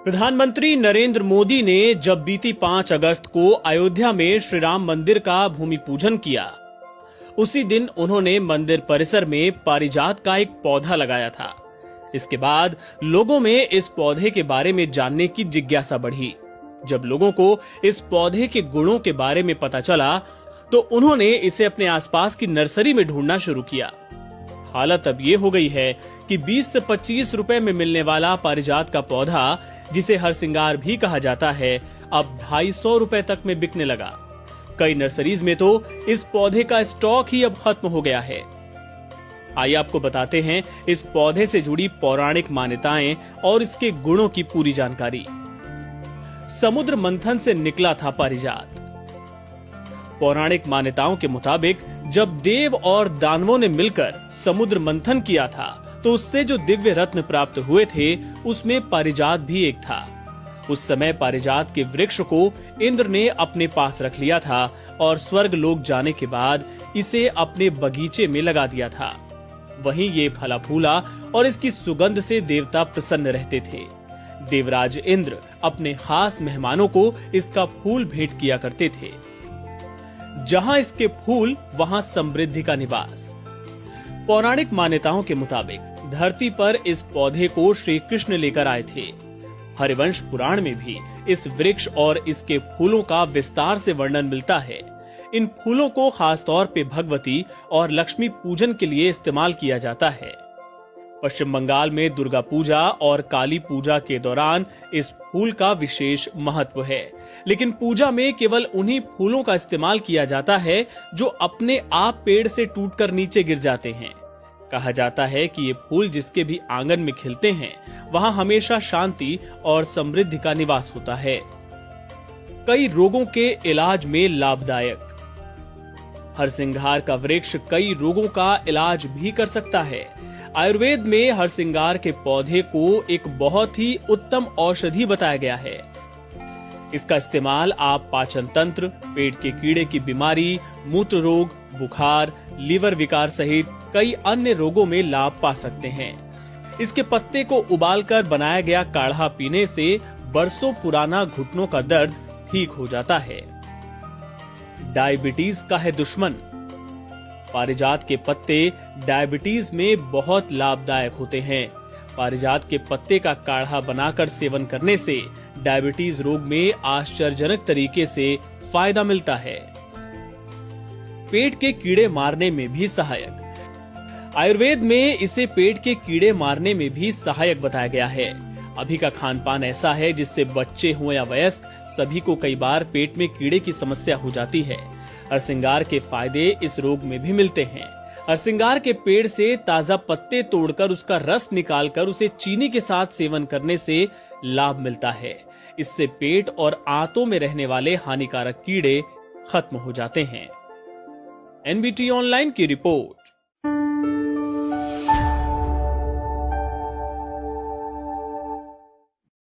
प्रधानमंत्री नरेंद्र मोदी ने जब बीती 5 अगस्त को अयोध्या में श्री राम मंदिर का भूमि पूजन किया, उसी दिन उन्होंने मंदिर परिसर में पारिजात का एक पौधा लगाया था। इसके बाद लोगों में इस पौधे के बारे में जानने की जिज्ञासा बढ़ी। जब लोगों को इस पौधे के गुणों के बारे में पता चला, तो उन्होंने इसे अपने आसपास की नर्सरी में ढूंढना शुरू किया। हालत अब ये हो गई है कि 20 से 25 रुपए में मिलने वाला पारिजात का पौधा, जिसे हरसिंगार भी कहा जाता है, अब 250 रुपए तक में बिकने लगा। कई नर्सरीज में तो इस पौधे का स्टॉक ही अब खत्म हो गया है। आइए आपको बताते हैं इस पौधे से जुड़ी पौराणिक मान्यताएं और इसके गुणों की पूरी जानकारी। समुद्र मंथन से निकला था पारिजात। पौराणिक मान्यताओं के मुताबिक जब देव और दानवों ने मिलकर समुद्र मंथन किया था, तो उससे जो दिव्य रत्न प्राप्त हुए थे, उसमें पारिजात भी एक था। उस समय पारिजात के वृक्ष को इंद्र ने अपने पास रख लिया था और स्वर्ग लोक जाने के बाद इसे अपने बगीचे में लगा दिया था। वहीं ये फला फूला और इसकी सुगंध से देवता प्रसन्न रहते थे। देवराज इंद्र अपने खास मेहमानों को इसका फूल भेंट किया करते थे। जहां इसके फूल, वहां समृद्धि का निवास। पौराणिक मान्यताओं के मुताबिक धरती पर इस पौधे को श्री कृष्ण लेकर आए थे। हरिवंश पुराण में भी इस वृक्ष और इसके फूलों का विस्तार से वर्णन मिलता है। इन फूलों को खास तौर पे भगवती और लक्ष्मी पूजन के लिए इस्तेमाल किया जाता है। पश्चिम बंगाल में दुर्गा पूजा और काली पूजा के दौरान इस फूल का विशेष महत्व है, लेकिन पूजा में केवल उन्हीं फूलों का इस्तेमाल किया जाता है जो अपने आप पेड़ से टूटकर नीचे गिर जाते हैं। कहा जाता है कि ये फूल जिसके भी आंगन में खिलते हैं, वहां हमेशा शांति और समृद्धि का निवास होता है। कई रोगों के इलाज में लाभदायक। हरसिंगार का वृक्ष कई रोगों का इलाज भी कर सकता है। आयुर्वेद में हरसिंगार के पौधे को एक बहुत ही उत्तम औषधि बताया गया है। इसका इस्तेमाल आप पाचन तंत्र, पेट के कीड़े की बीमारी, मूत्र रोग, बुखार, लीवर विकार सहित कई अन्य रोगों में लाभ पा सकते हैं। इसके पत्ते को उबालकर बनाया गया काढ़ा पीने से बरसों पुराना घुटनों का दर्द ठीक हो जाता है। डायबिटीज का है दुश्मन। पारिजात के पत्ते डायबिटीज में बहुत लाभदायक होते हैं। पारिजात के पत्ते का काढ़ा बनाकर सेवन करने से डायबिटीज रोग में आश्चर्यजनक तरीके से फायदा मिलता है। पेट के कीड़े मारने में भी सहायक। आयुर्वेद में इसे पेट के कीड़े मारने में भी सहायक बताया गया है। अभी का खान पान ऐसा है जिससे बच्चे हो या वयस्क, सभी को कई बार पेट में कीड़े की समस्या हो जाती है। हरसिंगार के फायदे इस रोग में भी मिलते हैं। हरसिंगार के पेड़ से ताजा पत्ते तोड़कर उसका रस निकालकर उसे चीनी के साथ सेवन करने से लाभ मिलता है। इससे पेट और आंतों में रहने वाले हानिकारक कीड़े खत्म हो जाते हैं। एनबीटी ऑनलाइन की रिपोर्ट।